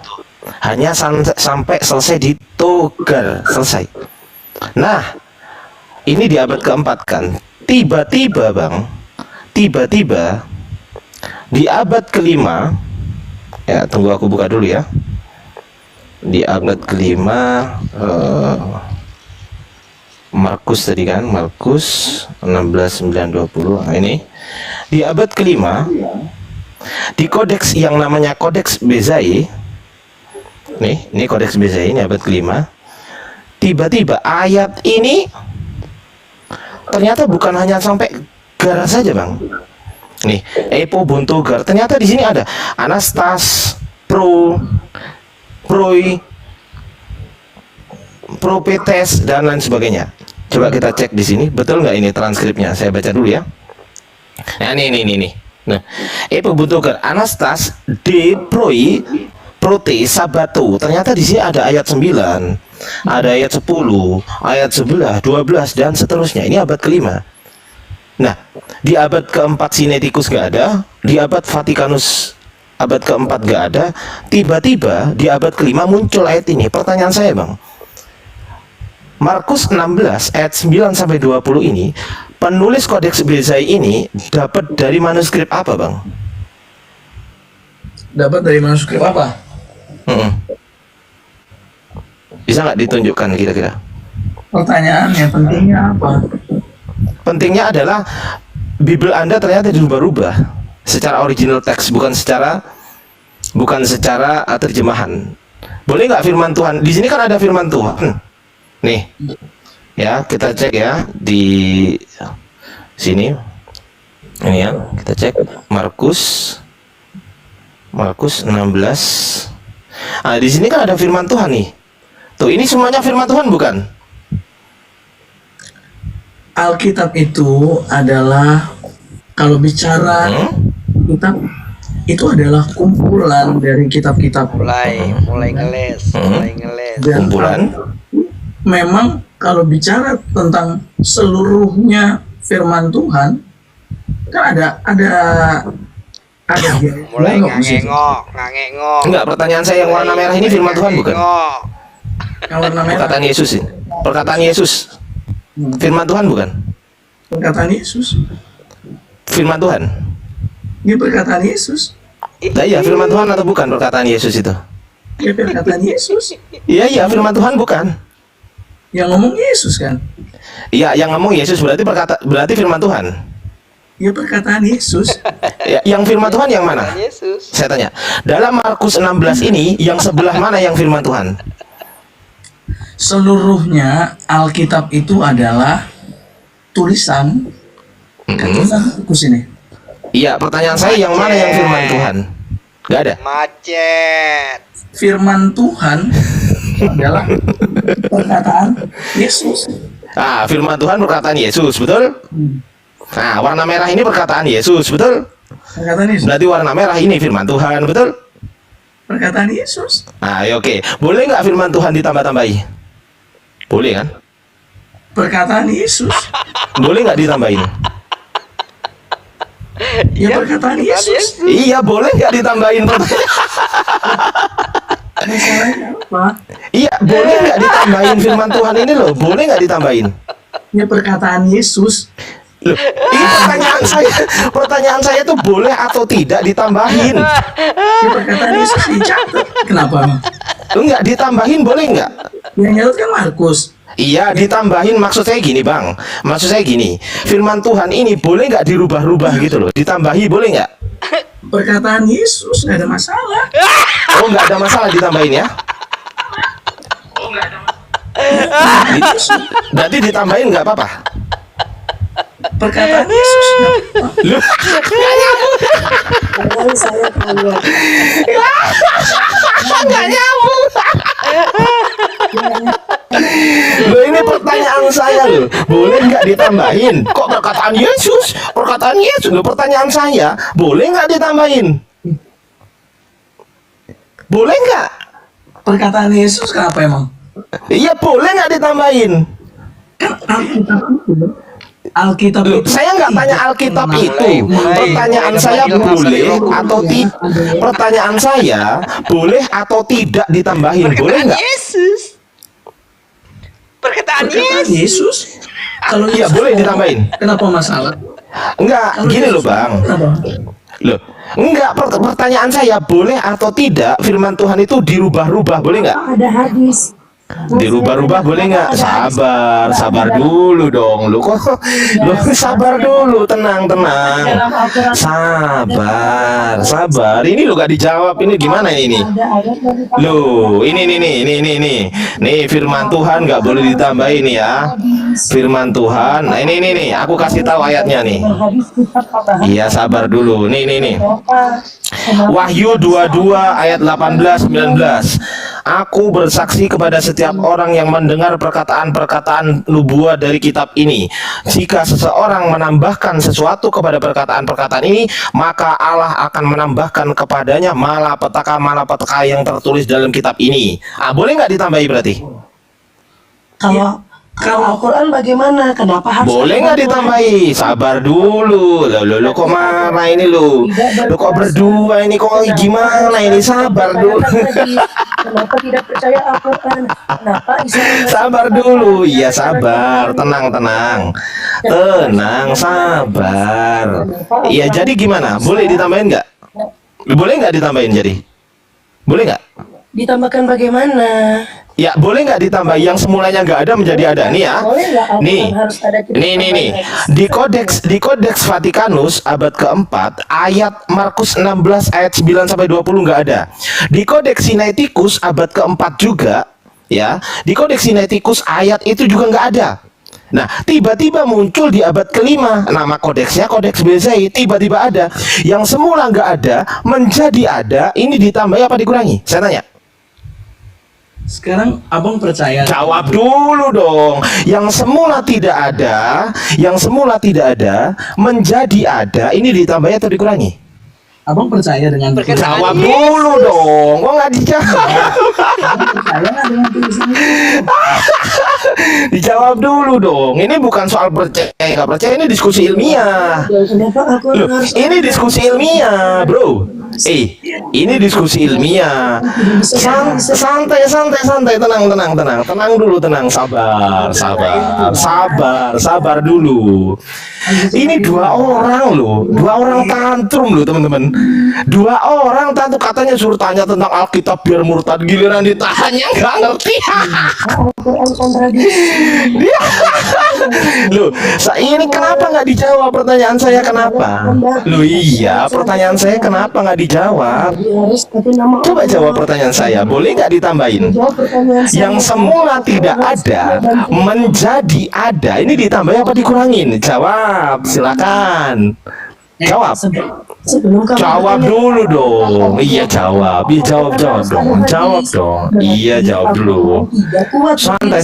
Tuh, hanya sampai selesai di togar, selesai. Nah, ini di abad keempat kan. Tiba-tiba bang, tiba-tiba di abad kelima, ya tunggu aku buka dulu ya. Di abad kelima, Markus tadi kan, Markus 16:9-20. Nah, ini di abad kelima, di kodeks yang namanya Kodeks Bezai, ini Kodeks Bezai, ini abad kelima. Tiba-tiba ayat ini ternyata bukan hanya sampai gar saja bang. Nih, epo buntu gar. Ternyata di sini ada anastas, proi, propetes dan lain sebagainya. Coba kita cek di sini, betul nggak ini transkripnya? Saya baca dulu ya. Nah, ini. Nah, epo buntu gar, anastas, de proi, prote, sabato. Ternyata di sini ada ayat 9, ada ayat 10, ayat 11, 12 dan seterusnya. Ini abad kelima. Nah, di abad keempat Sinaiticus gak ada, di abad Vatikanus abad keempat gak ada, tiba-tiba di abad kelima muncul ayat ini. Pertanyaan saya bang, Markus 16 ayat 9-20 ini, penulis Kodeks Bezai ini dapat dari manuskrip apa bang? Dapat dari manuskrip apa? Bisa nggak ditunjukkan kira-kira? Pertanyaannya pentingnya apa? Pentingnya adalah Bible Anda ternyata dirubah-rubah secara original teks, bukan secara terjemahan. Boleh nggak firman Tuhan? Di sini kan ada firman Tuhan. Nih, ya kita cek ya di sini. Ini ya, kita cek Markus 16. Nah, di sini kan ada firman Tuhan nih. Tuh, ini semuanya firman Tuhan bukan? Alkitab itu adalah, kalau bicara kitab, itu adalah kumpulan dari kitab-kitab. mulai ngeles. Dan Kumpulan. memang kalau bicara tentang seluruhnya firman Tuhan, kan ada Mulai ngangengok. Enggak, pertanyaan saya yang warna merah ini firman Tuhan bukan? yang warna merah. Perkataan Yesus ini. Perkataan Yesus. Firman Tuhan bukan? Perkataan Yesus. Firman Tuhan. Ini perkataan Yesus. Nah, iya, firman Tuhan atau bukan perkataan Yesus itu? Ya perkataan Yesus. Iya, firman Tuhan bukan? Yang ngomong Yesus kan? Iya, yang ngomong Yesus berarti firman Tuhan. Ya perkataan Yesus. Ya, yang firman Tuhan yang mana? Yesus. Saya tanya. Dalam Markus 16 ini yang sebelah mana yang firman Tuhan? Seluruhnya Alkitab itu adalah tulisan. Tulisan Markus ini. Iya, pertanyaan saya yang mana yang firman Tuhan? Gak ada. Macet. Firman Tuhan adalah perkataan Yesus. Ah, firman Tuhan perkataan Yesus, betul? Nah, warna merah ini perkataan Yesus, betul? Perkataan Yesus. Berarti warna merah ini firman Tuhan, betul? Perkataan Yesus. Nah, ya oke. Boleh nggak firman Tuhan ditambah-tambahi? Boleh kan? Perkataan Yesus. Boleh nggak ditambahin? Ya perkataan Yesus. Iya, boleh nggak ditambahin? Masalahnya apa? Iya, boleh nggak ditambahin firman Tuhan ini loh? Boleh nggak ditambahin? Ya perkataan Yesus. Loh, ini pertanyaan saya tuh boleh atau tidak ditambahin? Ya perkataan Yesus dicatat. Kenapa? Bang? Enggak ditambahin, boleh nggak? Yang nyatat kan Markus. Iya, ditambahin. Maksud saya gini bang, maksud saya gini, firman Tuhan ini boleh nggak dirubah-rubah gitu loh? Ditambahi boleh nggak? Perkataan Yesus nggak ada masalah. Oh, nggak ada masalah ditambahin ya? Berarti ditambahin nggak apa-apa? Perkataan Yesus. Loh, Kadang saya tanya, nggak nyambung. Loh, ini pertanyaan saya loh. Boleh nggak ditambahin? Kok perkataan Yesus? Perkataan Yesus. Loh, pertanyaan saya, boleh nggak ditambahin? Boleh nggak? Perkataan Yesus kenapa emang? Iya, boleh nggak ditambahin? Kan Alkitab itu Alkitab Loh, itu saya nggak tanya Alkitab itu. Pertanyaan saya boleh atau tidak? Pertanyaan saya boleh atau tidak ditambahin? Boleh Perkataan nggak? Yesus. Perkataan perkataan Yesus. Yesus. Kalau Iya, Yesus boleh ngomong, ditambahin. Kenapa masalah? Enggak, Kalau gini Yesus loh Bang. ngomong, kenapa? Loh, enggak, pertanyaan saya boleh atau tidak firman Tuhan itu dirubah-rubah, boleh nggak? Ada hadis. Dirubah-rubah boleh nggak? Sabar, sabar dulu dong. Lu kok, lu sabar dulu, tenang, tenang. Sabar, sabar. Ini lu gak dijawab. Ini gimana ini? Loh, ini nih firman Tuhan nggak boleh ditambahin nih ya. Firman Tuhan. Nah, ini nih, aku kasih tahu ayatnya nih. Iya, sabar dulu. Nih. Wahyu 22 ayat 18-19. Aku bersaksi kepada setiap orang yang mendengar perkataan-perkataan nubuat dari kitab ini. Jika seseorang menambahkan sesuatu kepada perkataan-perkataan ini, maka Allah akan menambahkan kepadanya malapetaka yang tertulis dalam kitab ini. Boleh nggak ditambahi berarti? Kalau Al-Quran bagaimana? Kenapa harus Boleh nggak ditambahi? Sabar dulu. Lo kok marah ini lo? Lo kok berdua ini kok gimana ini? Sabar dulu. Kenapa tidak percaya Al-Quran? Kenapa Islam? Sabar dulu. Iya, sabar. Tenang. Tenang, sabar. Iya, jadi gimana? Boleh ditambahin nggak? Boleh nggak ditambahin jadi? Boleh nggak? Ditambahkan bagaimana? Ya, boleh nggak ditambah yang semulanya nggak ada menjadi ada nih ya? Boleh nggak Al-Quran Nih, harus ada kita nih. tambahkan? Di Kodeks Vatikanus abad keempat ayat Markus 16 ayat 9 sampai 20 nggak ada. Di Kodeks Sinaiticus abad keempat juga, ya. Di Kodeks Sinaiticus ayat itu juga nggak ada. Nah, tiba-tiba muncul di abad kelima nama kodeksnya Kodeks Bezai, tiba-tiba ada. Yang semula nggak ada menjadi ada. Ini ditambahi apa dikurangi? Saya tanya. Sekarang abang percaya? Jawab dulu dong. Yang semula tidak ada menjadi ada. Ini ditambahi atau dikurangi? Abang percaya dengan Perkataan Jawab Yesus. dulu dong. Kok nggak dijawab? Abang percaya nggak dengan tulisan itu? Dijawab dulu dong. Ini bukan soal percaya nggak percaya. Ini diskusi ilmiah. Kenapa Al-Quran Loh, harus ini diskusi ilmiah, bro. Ini diskusi ilmiah. Santai, tenang dulu, sabar dulu. Ini dua orang tantrum loh teman-teman. Dua orang tantrum katanya suruh tanya tentang Alkitab biar murtad, giliran ditanya nggak ngerti. Al-Quran kontradiksi? Dia, loh, ini kenapa nggak dijawab pertanyaan saya kenapa? Loh iya, pertanyaan saya kenapa nggak dijawab? Harus tapi nama Coba jawab pertanyaan saya, boleh nggak ditambahin? Jawab pertanyaan saya. Yang semula tidak ada menjadi ada. Ini ditambahin apa dikurangin? Jawab, silakan. Jawab. Sebelum kamu Jawab bertanya, dulu dong. Iya jawab. Iya jawab dong. Jawab dong. Iya jawab dulu. tidak kuat Santai.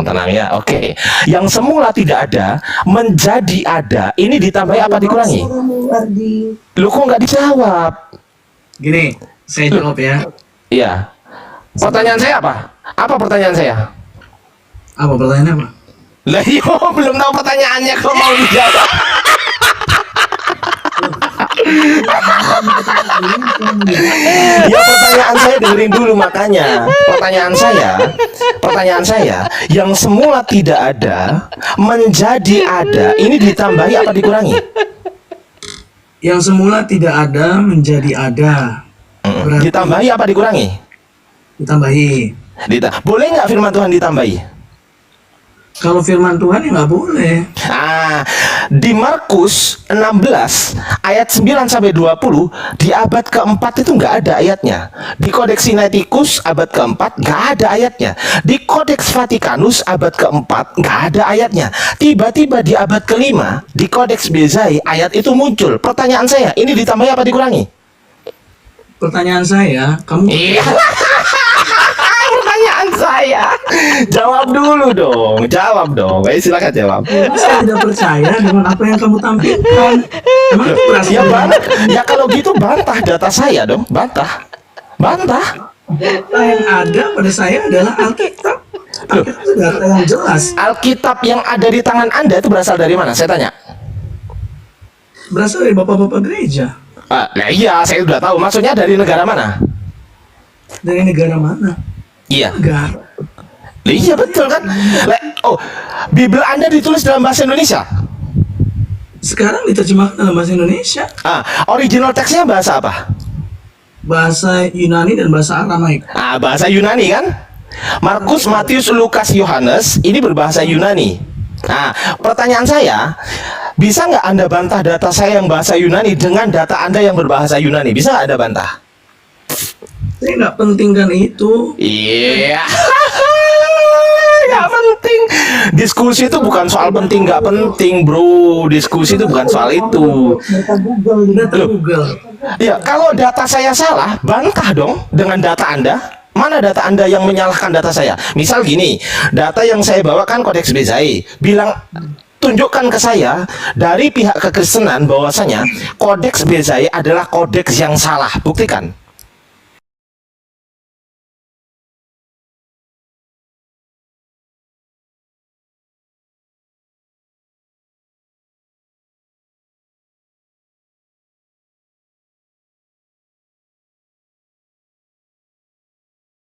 Tenang ya. Oke. Yang semula tidak ada menjadi ada. Ini ditambahi apa dikurangi? Lu kok nggak dijawab? Gini, saya jawab ya. Iya. Pertanyaan saya apa? Apa pertanyaan saya? Apa pertanyaannya apa? Lah yo, belum tahu pertanyaannya kok mau dijawab. Ya pertanyaan saya dengerin dulu makanya. Pertanyaan saya yang semula tidak ada menjadi ada. Ini ditambahi apa dikurangi? Yang semula tidak ada menjadi ada. Berarti Ditambahi apa dikurangi? ditambahi. Boleh nggak firman Tuhan ditambahi? Kalau firman Tuhan ya nggak boleh. Di Markus 16 ayat 9 sampai 20 di abad keempat itu nggak ada ayatnya. Di Kodeks Sinaiticus abad keempat nggak ada ayatnya. Di Kodeks Vatikanus abad keempat nggak ada ayatnya. Tiba-tiba di abad kelima di Kodeks Bezai ayat itu muncul. Pertanyaan saya, ini ditambahi apa dikurangi? Pertanyaan saya, kamu Iya. Pertanyaan saya. Jawab dulu dong. Silakan jawab. saya tidak percaya dengan apa yang kamu tampilkan. Emang itu berasa Ya bantah. Ya kalau gitu bantah data saya dong. Bantah. data yang ada pada saya adalah Alkitab. Alkitab itu data yang jelas. Alkitab yang ada di tangan Anda itu berasal dari mana? Saya tanya. Berasal dari bapak-bapak gereja. Nah iya, saya udah tahu. Maksudnya dari negara mana? Dari negara mana? Iya. Negara. Iya betul kan? Oh, Bible Anda ditulis dalam bahasa Indonesia? Sekarang diterjemahkan dalam bahasa Indonesia. Original teksnya bahasa apa? Bahasa Yunani dan bahasa Aramaik. Bahasa Yunani kan? Markus, Matius, Lukas, Yohanes ini berbahasa Yunani. Nah, pertanyaan saya, bisa nggak Anda bantah data saya yang bahasa Yunani dengan data Anda yang berbahasa Yunani? Bisa nggak Anda bantah? Saya nggak pentingkan itu. Iya. Nggak penting. Diskusi itu bukan soal penting nggak penting, bro. Diskusi itu bukan soal itu. Data Google. Ya, kalau data saya salah, bantah dong dengan data Anda. Mana data Anda yang menyalahkan data saya? Misal gini, data yang saya bawakan Kodeks Bezai, bilang tunjukkan ke saya dari pihak kekristenan bahwasanya Kodeks Bezai adalah kodeks yang salah. Buktikan.